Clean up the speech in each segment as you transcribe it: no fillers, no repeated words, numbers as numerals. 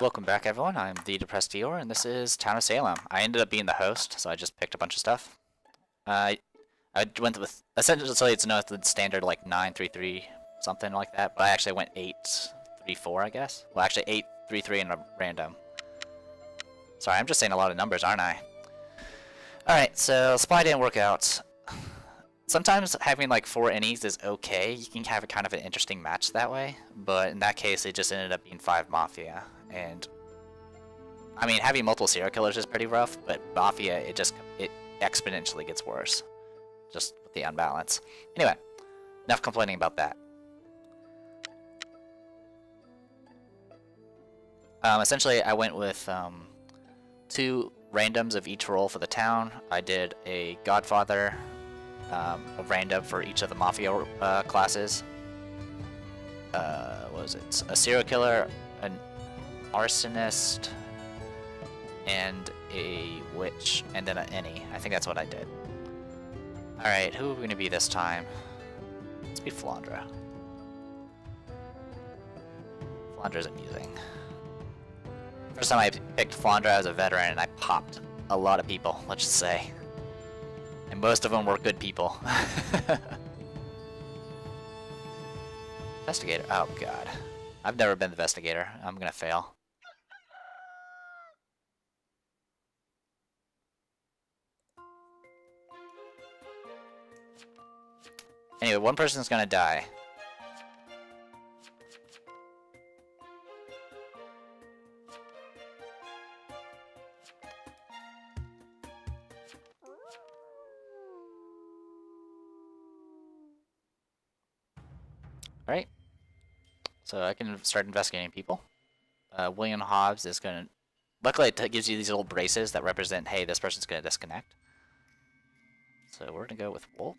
Welcome back, everyone. I'm the Depressed Dior, and this is Town of Salem. I ended up being the host, so I just picked a bunch of stuff. I went with essentially it's not the standard like 9-3-3 something like that, but I actually went 8-3-4, I guess. Well, actually 8-3-3 and a random. Sorry, I'm just saying a lot of numbers, aren't I? All right, so supply didn't work out. Sometimes having like 4 innies is okay. You can have a kind of an interesting match that way, but in that case, it just ended up being 5 Mafia. And I mean, having multiple serial killers is pretty rough, but Mafia, it exponentially gets worse, just with the unbalance. Anyway, enough complaining about that. Essentially, I went with 2 randoms of each role for the town. I did a Godfather, a random for each of the Mafia classes. What was it? A serial killer, an arsonist, and a witch, and then an innie. I think that's what I did. Alright, who are we going to be this time? Let's be Flandra. Flandra's amusing. First time I picked Flandra as a veteran, and I popped a lot of people, let's just say. And most of them were good people. Investigator. Oh god. I've never been the Investigator. I'm gonna fail. Anyway, one person's gonna die. Alright. So I can start investigating people. William Hobbs is gonna... Luckily it gives you these little braces that represent, hey, this person's gonna disconnect. So we're gonna go with Wolf.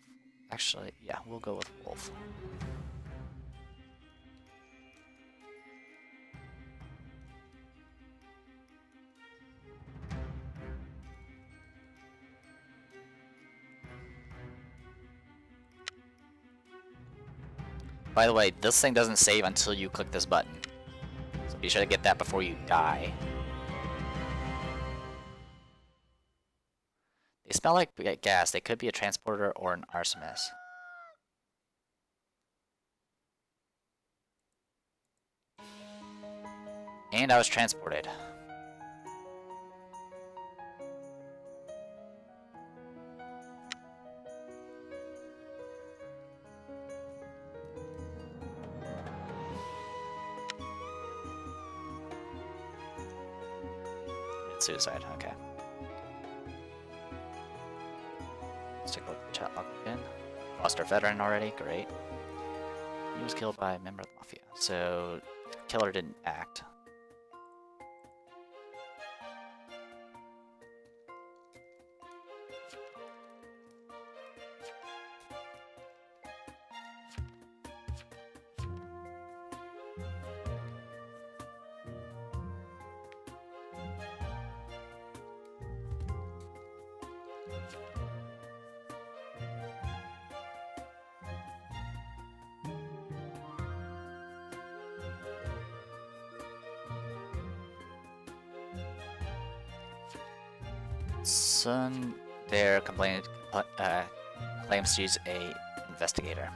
Actually, yeah, we'll go with Wolf. By the way, this thing doesn't save until you click this button. So be sure to get that before you die. They smell like gas. They could be a transporter or an arsonist. And I was transported. It's suicide, okay. Let's take a look at the chat log again. Lost our veteran already, great. He was killed by a member of the Mafia, so the killer didn't act. Sun there claims to use a investigator.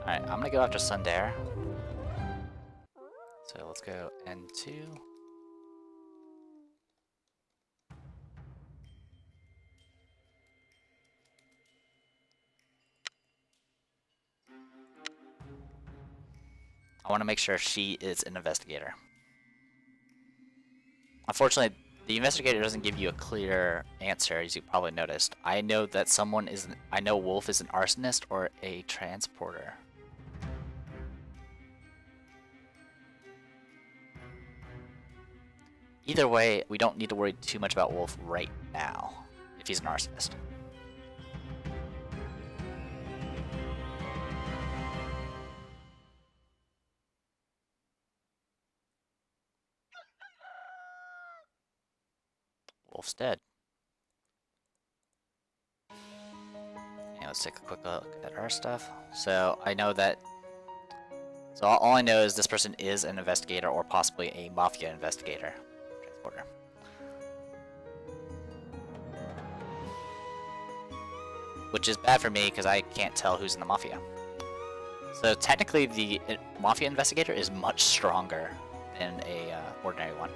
Alright, I'm gonna go after Sundare. So let's go N2. I want to make sure she is an investigator. Unfortunately, the investigator doesn't give you a clear answer, as you probably noticed. I know that someone is... I know Wolf is an arsonist or a transporter. Either way, we don't need to worry too much about Wolf right now, if he's an arsonist. Wolf's dead. And let's take a quick look at our stuff. So I know that. So all I know is this person is an investigator or possibly a Mafia investigator. Transporter. Which is bad for me because I can't tell who's in the Mafia. So technically the Mafia investigator is much stronger than a ordinary one.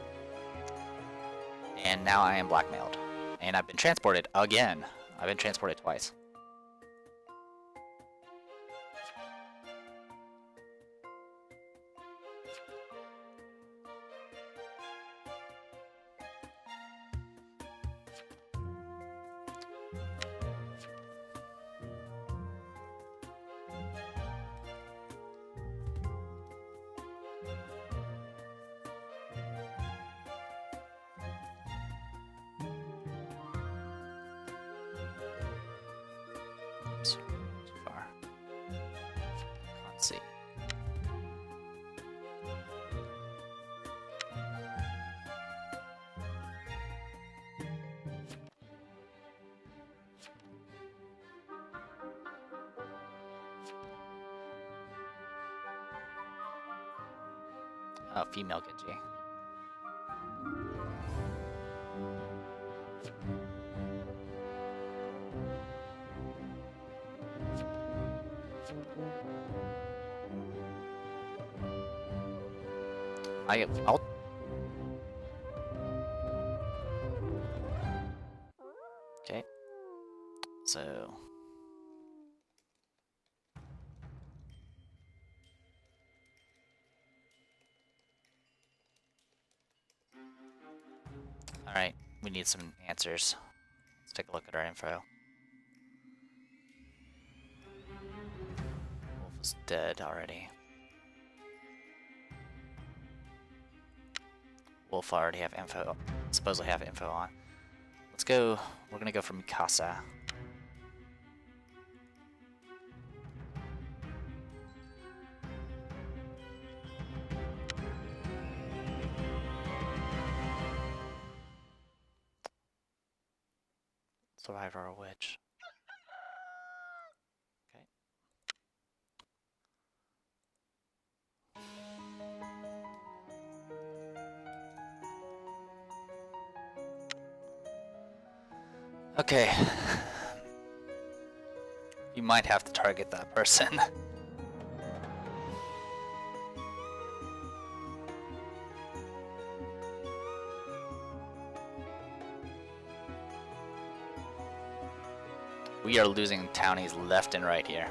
And now I am blackmailed. And I've been transported again. I've been transported twice. Too far. Can't see. Oh, female Genji. I'll... Okay. So... Alright, we need some answers. Let's take a look at our info. Wolf is dead already. Wolf already have info, supposedly have info on. Let's go, we're gonna go for Mikasa. Survivor or witch. Okay. You might have to target that person. We are losing townies left and right here.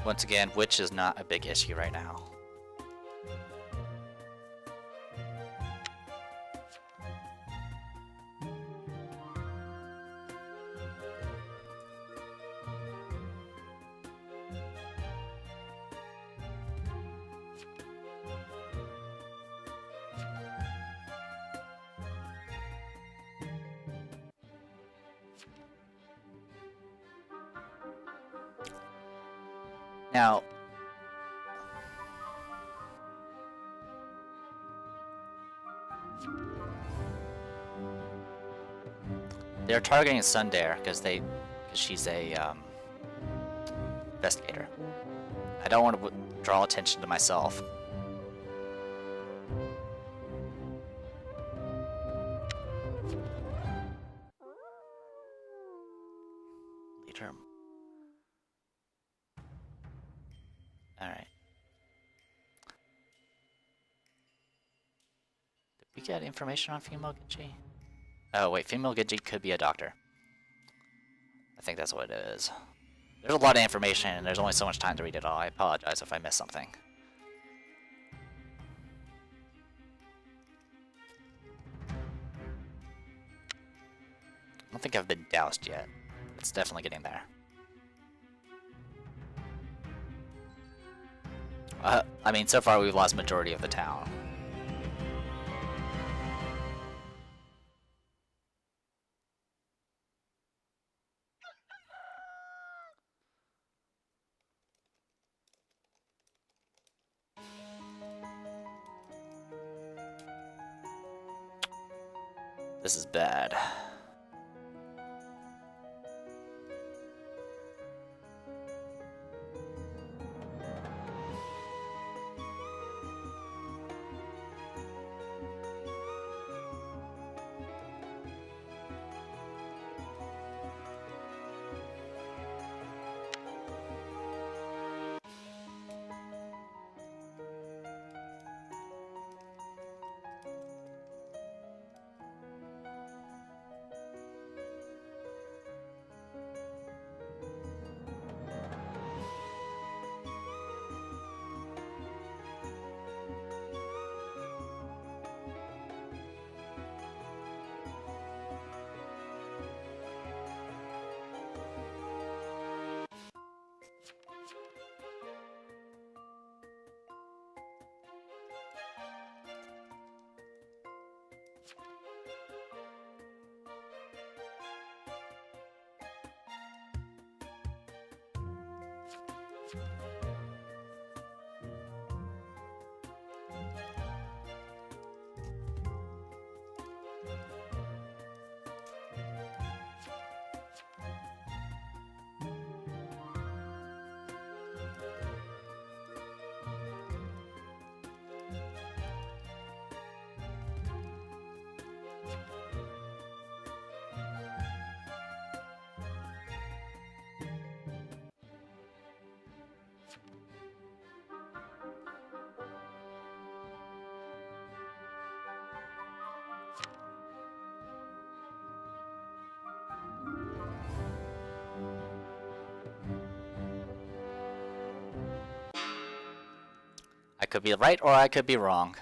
Once again, witch is not a big issue right now. Now, they're targeting Sundare because she's a investigator. I don't want to draw attention to myself. Lead her. Alright. Did we get information on female Genji? Oh wait, female Genji could be a doctor. I think that's what it is. There's a lot of information, and there's only so much time to read it all. I apologize if I missed something. I don't think I've been doused yet. It's definitely getting there. I mean, so far we've lost majority of the town. This is bad. I could be right or I could be wrong.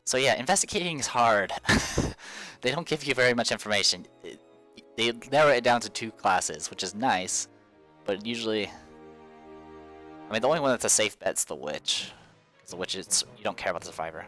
So yeah, investigating is hard. They don't give you very much information. They narrow it down to 2 classes, which is nice, but usually... I mean, the only one that's a safe bet's the witch. Because the witch, you don't care about the survivor.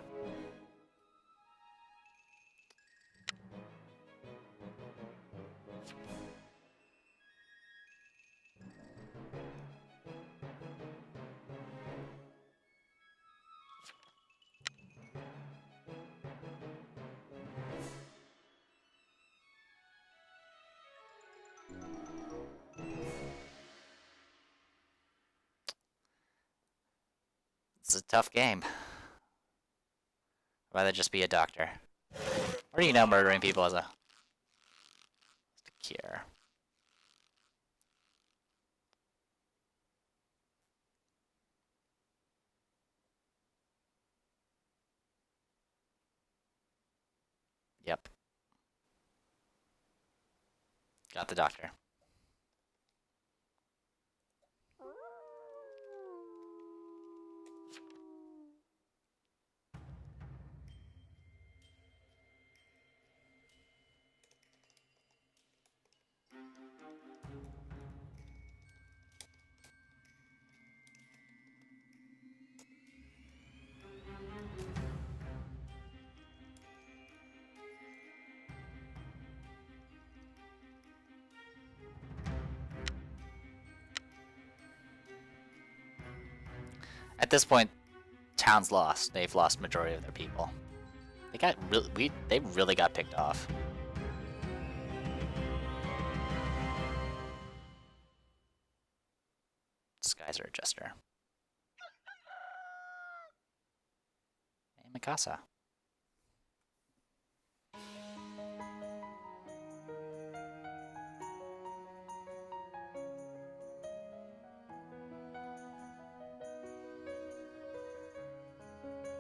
It's a tough game. I'd rather just be a doctor. Or do you know murdering people as a cure? Yep. Got the doctor. At this point, town's lost. They've lost majority of their people. They got they really got picked off. Disguiser adjuster. Hey, Mikasa.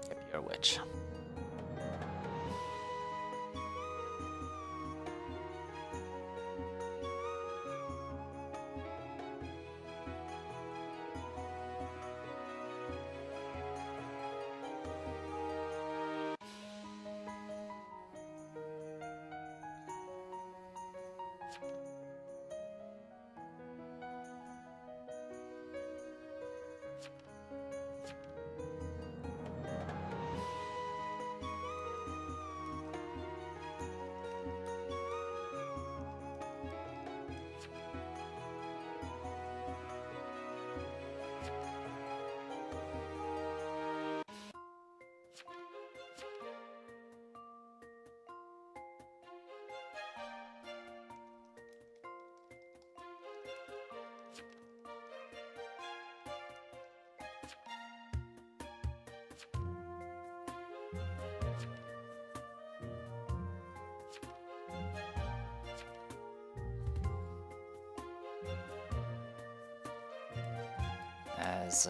Yep, you're a witch. as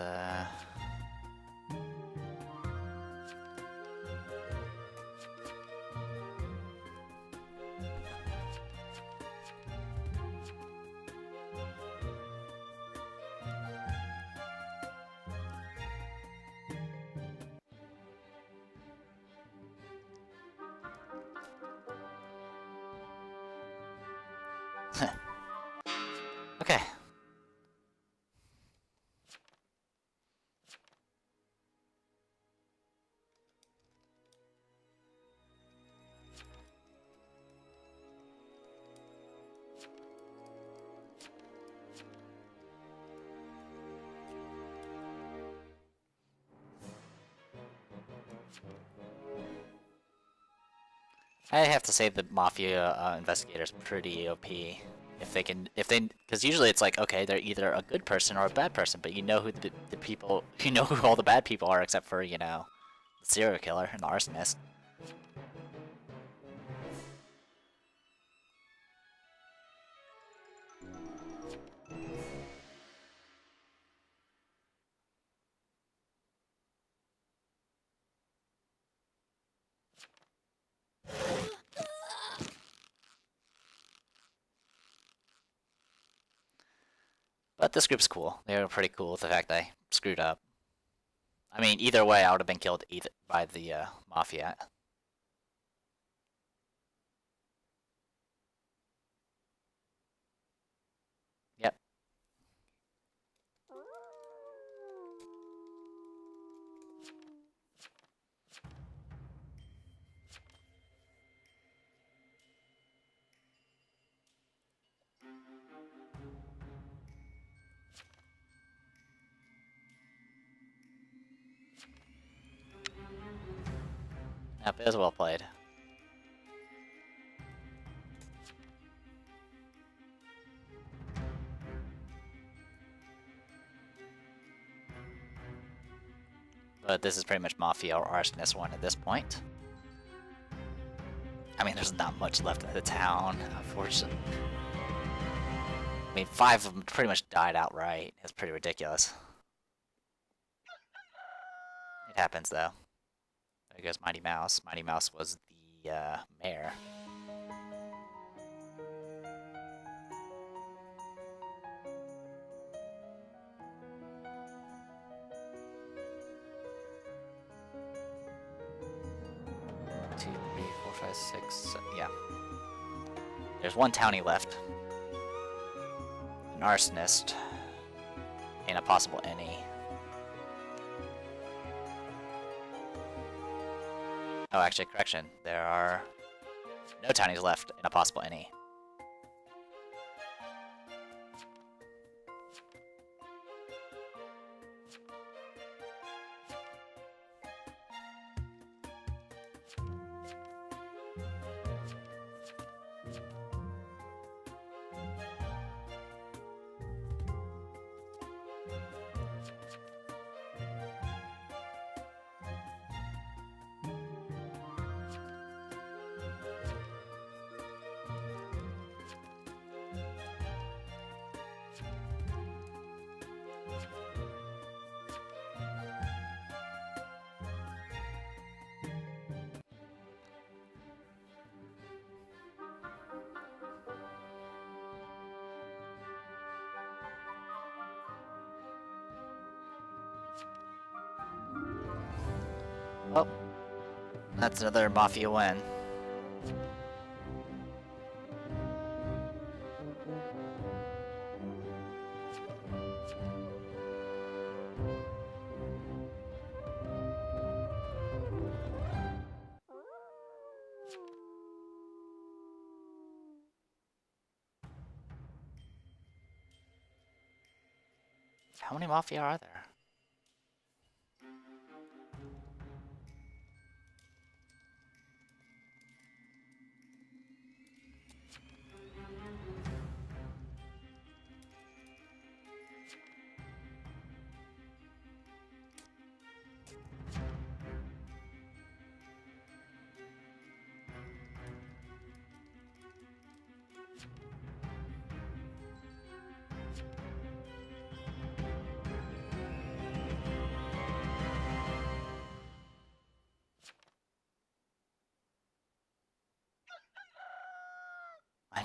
okay. I have to say the Mafia investigator's pretty OP. Because usually it's like, okay, they're either a good person or a bad person, but you know who the people, you know who all the bad people are, except for, you know, the serial killer and the arsonist. But this group's cool. They were pretty cool with the fact they screwed up. I mean, either way, I would have been killed either by the Mafia. Yep. Yep, it was well played. But this is pretty much Mafia or Arsonist 1 at this point. I mean, there's not much left of the town, unfortunately. I mean, 5 of them pretty much died outright. It's pretty ridiculous. It happens, though. There goes Mighty Mouse. Mighty Mouse was the mayor. Two, three, four, five, six, yeah. There's one townie left. An arsonist. And a possible any. Oh, actually, correction. There are no townies left and a possible any. Well, that's another Mafia win. How many Mafia are there?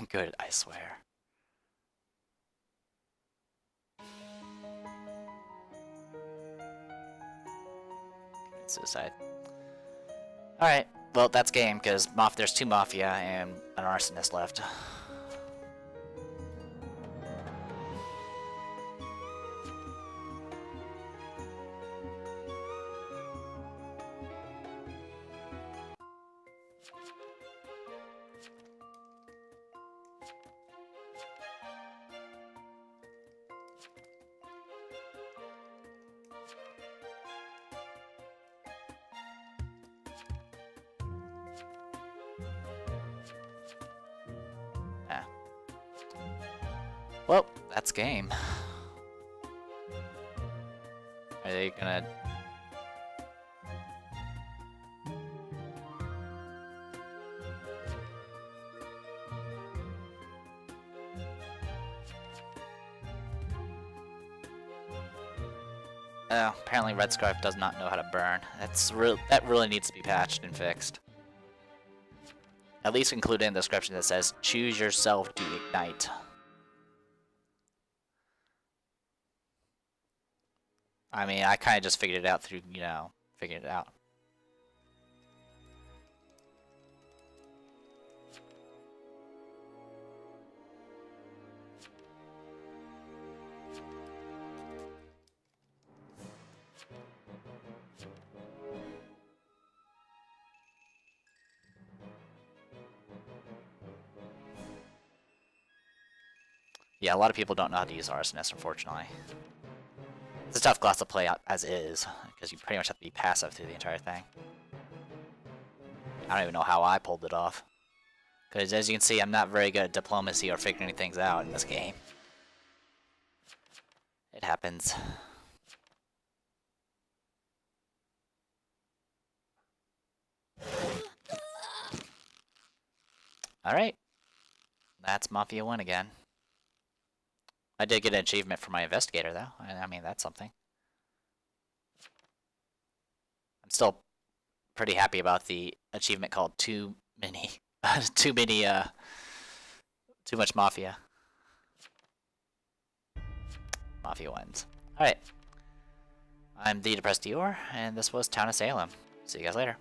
good, I swear. Suicide. Alright, well, that's game, because there's 2 Mafia and an arsonist left. Yeah. Well, that's game. Are they gonna... Oh, apparently Red Scarf does not know how to burn. That really needs to be patched and fixed. At least include in the description that says, choose yourself to ignite. I mean, I kind of just figured it out through, you know, figuring it out. Yeah, a lot of people don't know how to use Arsonist, unfortunately. It's a tough class to play out as is, because you pretty much have to be passive through the entire thing. I don't even know how I pulled it off. Because as you can see, I'm not very good at diplomacy or figuring things out in this game. It happens. Alright. That's Mafia 1 again. I did get an achievement for my Investigator, though. I mean, that's something. I'm still pretty happy about the achievement called too much Mafia. Mafia wins. Alright. I'm the Depressed Dior, and this was Town of Salem. See you guys later.